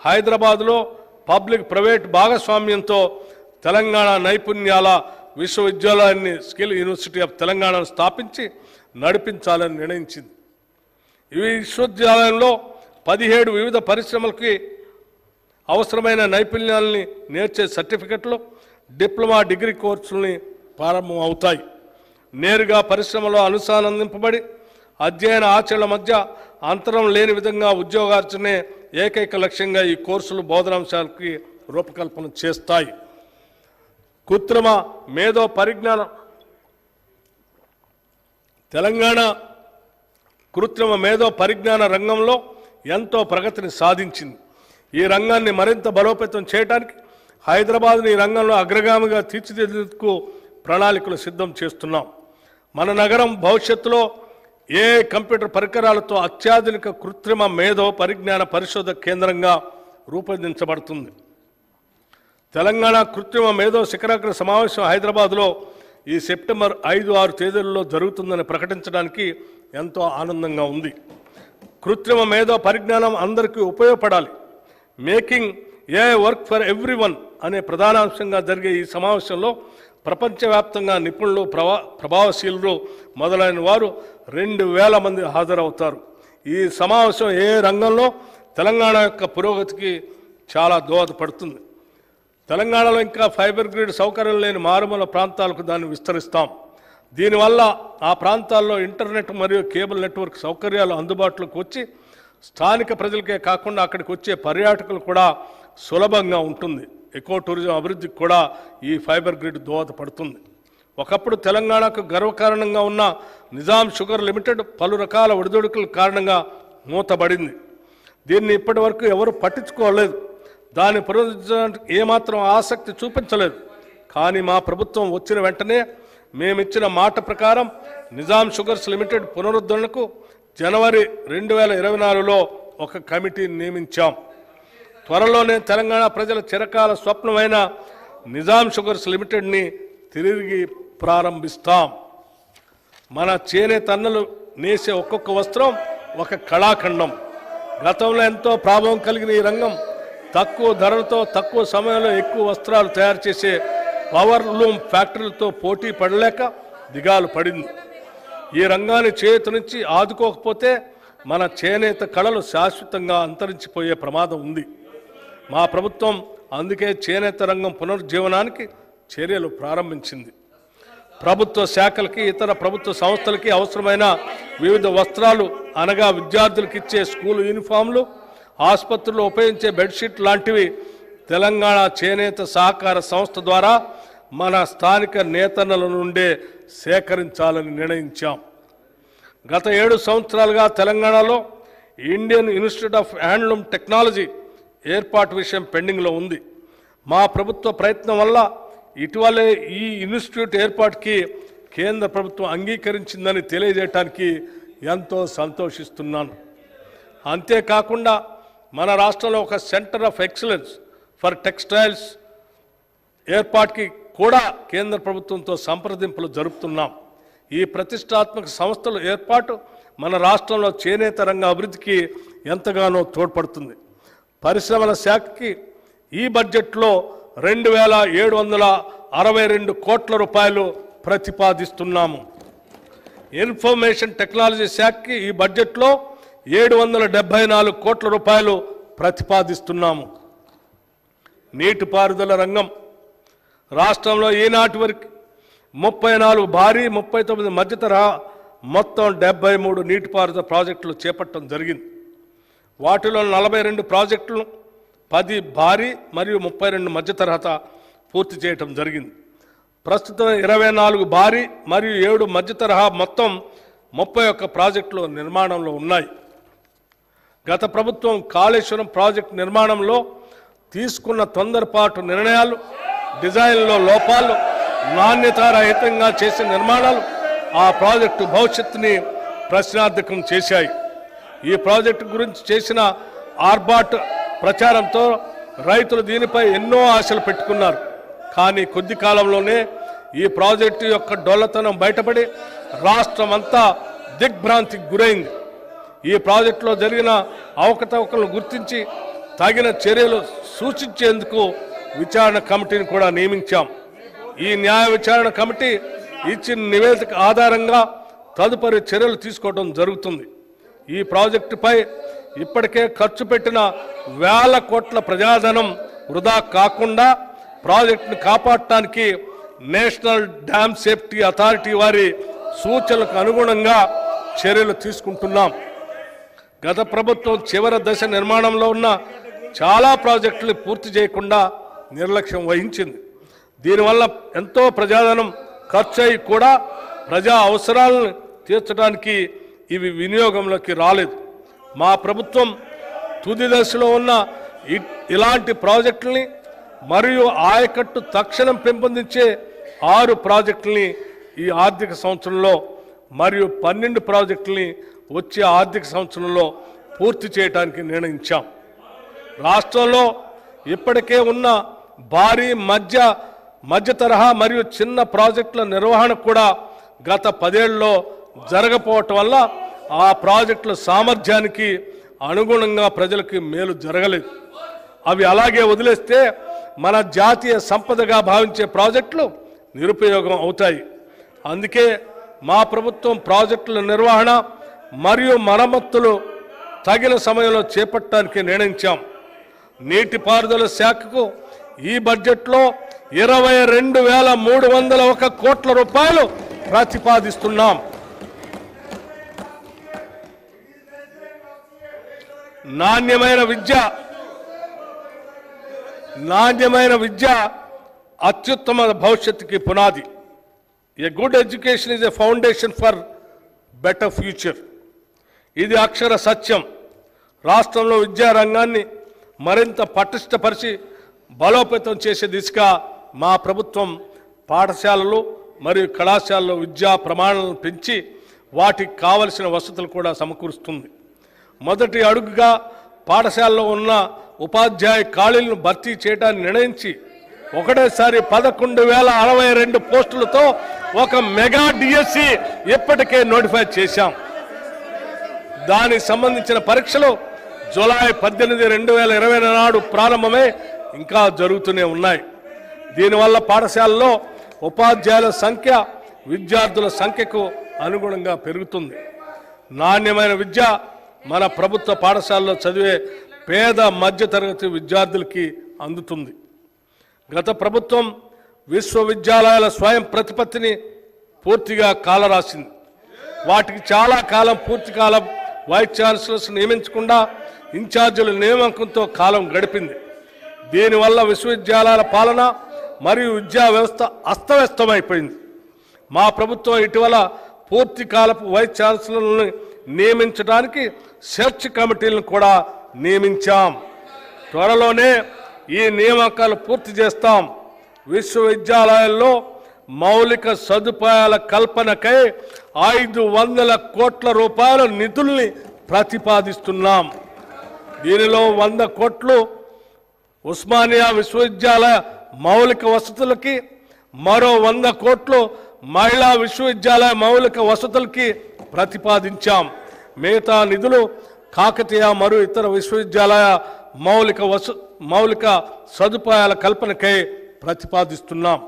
హైదరాబాద్లో public private భాగస్వామ్యంతో తెలంగాణ నైపుణ్యాల విశ్వవిద్యాలయాన్ని స్కిల్ యూనివర్సిటీ ఆఫ్ తెలంగాణను స్థాపించి నడిపించాలని నిర్ణయించింది. ఈ విశ్వవిద్యాలయంలో 17 వివిధ పరిశ్రమలకి అవసరమైన నైపుణ్యాలని నేర్చే సర్టిఫికెట్లు, డిప్లొమా, డిగ్రీ కోర్సుల్ని ప్రారంభం అవుతాయి. నేరుగా పరిశ్రమలో అనుసంధానింపబడి అధ్యయన ఆచరణ మధ్య అంతరం లేని విధంగా ఉద్యోగార్జనే ఏకైక లక్ష్యంగా ఈ కోర్సులు బోధనాంశాలకి రూపకల్పన చేస్తాయి. కృత్రిమ మేధో పరిజ్ఞానం తెలంగాణ కృత్రిమ మేధో పరిజ్ఞాన రంగంలో ఎంతో ప్రగతిని సాధించింది. ఈ రంగాన్ని మరింత బలోపేతం చేయడానికి హైదరాబాద్ని ఈ రంగంలో అగ్రగామిగా తీర్చిదిద్దేందుకు ప్రణాళికలు సిద్ధం చేస్తున్నాం. మన నగరం భవిష్యత్తులో ఏ కంప్యూటర్ పరికరాలతో అత్యాధునిక కృత్రిమ మేధో పరిజ్ఞాన పరిశోధక కేంద్రంగా రూపొందించబడుతుంది. తెలంగాణ కృత్రిమ మేధో శిఖరాగ్ర సమావేశం హైదరాబాద్లో ఈ సెప్టెంబర్ 5-6 తేదీలలో జరుగుతుందని ప్రకటించడానికి ఎంతో ఆనందంగా ఉంది. కృత్రిమ మేధో పరిజ్ఞానం అందరికీ ఉపయోగపడాలి. Making a work for everyone అనే ప్రధానాంశంగా జరిగే ఈ సమావేశంలో ప్రపంచవ్యాప్తంగా నిపుణులు, ప్రభావశీలులు మొదలైన వారు 2000 మంది హాజరవుతారు. ఈ సమావేశం ఏ రంగంలో తెలంగాణ యొక్క పురోగతికి చాలా దోహదపడుతుంది. తెలంగాణలో ఇంకా ఫైబర్ గ్రిడ్ సౌకర్యం లేని మారుమూల ప్రాంతాలకు దాన్ని విస్తరిస్తాం. దీనివల్ల ఆ ప్రాంతాల్లో ఇంటర్నెట్ మరియు కేబుల్ నెట్వర్క్ సౌకర్యాలు అందుబాటులోకి వచ్చి స్థానిక ప్రజలకే కాకుండా అక్కడికి వచ్చే పర్యాటకులు కూడా సులభంగా ఉంటుంది. ఎకో టూరిజం అభివృద్ధికి కూడా ఈ ఫైబర్ గ్రిడ్ దోహదపడుతుంది. ఒకప్పుడు తెలంగాణకు గర్వకారణంగా ఉన్న నిజాం షుగర్ లిమిటెడ్ పలు రకాల ఒడిదుడుకుల కారణంగా మూతబడింది. దీన్ని ఇప్పటి వరకు ఎవరు పట్టించుకోలేదు. దాన్ని పునరుద్ధరించడానికి ఏమాత్రం ఆసక్తి చూపించలేదు. కానీ మా ప్రభుత్వం వచ్చిన వెంటనే మేమిచ్చిన మాట ప్రకారం నిజాం షుగర్స్ లిమిటెడ్ పునరుద్ధరణకు జనవరి 2024లో ఒక కమిటీని నియమించాం. త్వరలోనే తెలంగాణ ప్రజల చిరకాల స్వప్నమైన నిజాం షుగర్స్ లిమిటెడ్ని తిరిగి ప్రారంభిస్తాం. మన చేనేత అన్నలు నేసే ఒక్కొక్క వస్త్రం ఒక కళాఖండం. గతంలో ఎంతో ప్రభావం కలిగిన ఈ రంగం తక్కువ ధరలతో తక్కువ సమయంలో ఎక్కువ వస్త్రాలు తయారు చేసే పవర్ లూమ్ ఫ్యాక్టరీలతో పోటీ పడలేక దిగాలు పడింది. ఈ రంగాన్ని చేతి నుంచి ఆదుకోకపోతే మన చేనేత కళలు శాశ్వతంగా అంతరించిపోయే ప్రమాదం ఉంది. మా ప్రభుత్వం అందుకే చేనేత రంగం పునరుజ్జీవనానికి చర్యలు ప్రారంభించింది. ప్రభుత్వ శాఖలకి, ఇతర ప్రభుత్వ సంస్థలకి అవసరమైన వివిధ వస్త్రాలు అనగా విద్యార్థులకు ఇచ్చే స్కూల్ యూనిఫామ్లు, ఆసుపత్రుల్లో ఉపయోగించే బెడ్షీట్ లాంటివి తెలంగాణ చేనేత సహకార సంస్థ ద్వారా మన స్థానిక నేతన్నల నుండే సేకరించాలని నిర్ణయించాం. గత 7 సంవత్సరాలుగా తెలంగాణలో Indian institute of handloom technology ఏర్పాటు విషయం పెండింగ్లో ఉంది. మా ప్రభుత్వ ప్రయత్నం వల్ల ఇటీవలే ఈ ఇన్స్టిట్యూట్ ఏర్పాటుకి కేంద్ర ప్రభుత్వం అంగీకరించిందని తెలియజేయడానికి ఎంతో సంతోషిస్తున్నాను. అంతేకాకుండా మన రాష్ట్రంలో ఒక centre of excellence for textiles ఏర్పాటుకి కూడా కేంద్ర ప్రభుత్వంతో సంప్రదింపులు జరుపుతున్నాం. ఈ ప్రతిష్టాత్మక సంస్థల ఏర్పాటు మన రాష్ట్రంలో చేనేత రంగ అభివృద్ధికి ఎంతగానో తోడ్పడుతుంది. పరిశ్రమల శాఖకి ఈ బడ్జెట్లో 2762 కోట్ల రూపాయలు ప్రతిపాదిస్తున్నాము. ఇన్ఫర్మేషన్ టెక్నాలజీ శాఖకి ఈ బడ్జెట్లో 774 కోట్ల రూపాయలు ప్రతిపాదిస్తున్నాము. నీటిపారుదల రంగం రాష్ట్రంలో ఈనాటి వరకు 34 భారీ, 39 మధ్యతరహా మొత్తం 73 నీటిపారుదల ప్రాజెక్టులు చేపట్టడం జరిగింది. వాటిలో 42 ప్రాజెక్టులు, 10 భారీ మరియు 32 మధ్యతరహా పూర్తి చేయటం జరిగింది. ప్రస్తుతం 24 భారీ మరియు 7 మధ్యతరహా మొత్తం 31 ప్రాజెక్టులు నిర్మాణంలో ఉన్నాయి. గత ప్రభుత్వం కాళేశ్వరం ప్రాజెక్టు నిర్మాణంలో తీసుకున్న తొందరపాటు నిర్ణయాలు, డిజైన్లో లోపాలు, నాణ్యతారహితంగా చేసిన నిర్మాణాలు ఆ ప్రాజెక్టు భవిష్యత్తుని ప్రశ్నార్థకం చేశాయి. ఈ ప్రాజెక్టు గురించి చేసిన ఆర్బాట్ ప్రచారంతో రైతులు దీనిపై ఎన్నో ఆశలు పెట్టుకున్నారు. కానీ కొద్ది కాలంలోనే ఈ ప్రాజెక్టు యొక్క డొల్లతనం బయటపడి రాష్ట్రమంతా దిగ్భ్రాంతికి గురైంది. ఈ ప్రాజెక్టులో జరిగిన అవకతవకలను గుర్తించి తగిన చర్యలు సూచించేందుకు విచారణ కమిటీని కూడా నియమించాం. ఈ న్యాయ విచారణ కమిటీ ఇచ్చిన నివేదిక ఆధారంగా తదుపరి చర్యలు తీసుకోవడం జరుగుతుంది. ఈ ప్రాజెక్టుపై ఇప్పటికే ఖర్చు పెట్టిన వేల కోట్ల ప్రజాధనం వృధా కాకుండా ప్రాజెక్టును కాపాడటానికి నేషనల్ డ్యామ్ సేఫ్టీ అథారిటీ వారి సూచనలకు అనుగుణంగా చర్యలు తీసుకుంటున్నాం. గత ప్రభుత్వం చివరి దశ నిర్మాణంలో ఉన్న చాలా ప్రాజెక్టులు పూర్తి చేయకుండా నిర్లక్ష్యం వహించింది. దీనివల్ల ఎంతో ప్రజాధనం ఖర్చు అయి కూడా ప్రజా అవసరాలను తీర్చడానికి ఇవి వినియోగంలోకి రాలేదు. మా ప్రభుత్వం తుది దశలో ఉన్న ఇలాంటి ప్రాజెక్టుల్ని మరియు ఆయకట్టు తక్షణం పెంపొందించే 6 ప్రాజెక్టుల్ని ఈ ఆర్థిక సంవత్సరంలో మరియు 12 ప్రాజెక్టుల్ని వచ్చే ఆర్థిక సంవత్సరంలో పూర్తి చేయడానికి నిర్ణయించాం. రాష్ట్రంలో ఇప్పటికే ఉన్న భారీ మధ్య తరహా మరియు చిన్న ప్రాజెక్టుల నిర్వహణ కూడా గత 10 ఏళ్లలో జరగకపోవటం వల్ల ఆ ప్రాజెక్టుల సామర్థ్యానికి అనుగుణంగా ప్రజలకి మేలు జరగలేదు. అవి అలాగే వదిలేస్తే మన జాతీయ సంపదగా భావించే ప్రాజెక్టులు నిరుపయోగం అవుతాయి. అందుకే మా ప్రభుత్వం ప్రాజెక్టుల నిర్వహణ మరియు మరమ్మతులు తగిన సమయంలో చేపట్టడానికి నిర్ణయించాం. నీటిపారుదల శాఖకు ఈ బడ్జెట్లో 22,301 కోట్ల రూపాయలు ప్రతిపాదిస్తున్నాం. నాణ్యమైన విద్య అత్యుత్తమ భవిష్యత్తుకి పునాది. A good education is a foundation for better future. ఇది అక్షర సత్యం. రాష్ట్రంలో విద్యారంగాన్ని మరింత పటిష్టపరిచి బలోపేతం చేసే దిశగా మా ప్రభుత్వం పాఠశాలలు మరియు కళాశాలలో విద్యా ప్రమాణాలను పెంచి వాటికి కావలసిన వసతులు కూడా సమకూరుస్తుంది. మొదటి అడుగుగా పాఠశాలలో ఉన్న ఉపాధ్యాయ ఖాళీలను భర్తీ చేయడానికి నిర్ణయించి ఒకటేసారి 11,062 పోస్టులతో ఒక మెగా డిఎస్సి ఇప్పటికే నోటిఫై చేశాం. దానికి సంబంధించిన పరీక్షలు జూలై 18, 2020 నాడు ప్రారంభమై ఇంకా జరుగుతూనే ఉన్నాయి. దీనివల్ల పాఠశాలలో ఉపాధ్యాయుల సంఖ్య విద్యార్థుల సంఖ్యకు అనుగుణంగా పెరుగుతుంది. నాణ్యమైన విద్య మన ప్రభుత్వ పాఠశాలలో చదివే పేద మధ్యతరగతి విద్యార్థులకి అందుతుంది. గత ప్రభుత్వం విశ్వవిద్యాలయాల స్వయం ప్రతిపత్తిని పూర్తిగా కాలరాసింది. వాటికి చాలా కాలం పూర్తి కాలం వైస్ ఛాన్సలర్స్ నియమించకుండా ఇన్ఛార్జీల నియామకంతో కాలం గడిపింది. దీనివల్ల విశ్వవిద్యాలయాల పాలన మరియు విద్యా వ్యవస్థ అస్తవ్యస్తమైపోయింది. మా ప్రభుత్వం ఇటీవల పూర్తి కాలపు వైస్ ఛాన్సలర్లను నియమించడానికి సెర్చ్ కమిటీలను కూడా నియమించాం. త్వరలోనే ఈ నియామకాలు పూర్తి చేస్తాం. విశ్వవిద్యాలయాల్లో మౌలిక సదుపాయాల కల్పనకై 500 కోట్ల రూపాయల నిధుల్ని ప్రతిపాదిస్తున్నాం. దీనిలో 100 కోట్లు ఉస్మానియా విశ్వవిద్యాలయ మౌలిక వసతులకి, మరో 100 కోట్లు మహిళా విశ్వవిద్యాలయ మౌలిక వసతులకి ప్రతిపాదించాం. మిగతా నిధులు కాకతీయ మరియు ఇతర విశ్వవిద్యాలయ మౌలిక సదుపాయాల కల్పనకై ప్రతిపాదిస్తున్నాం.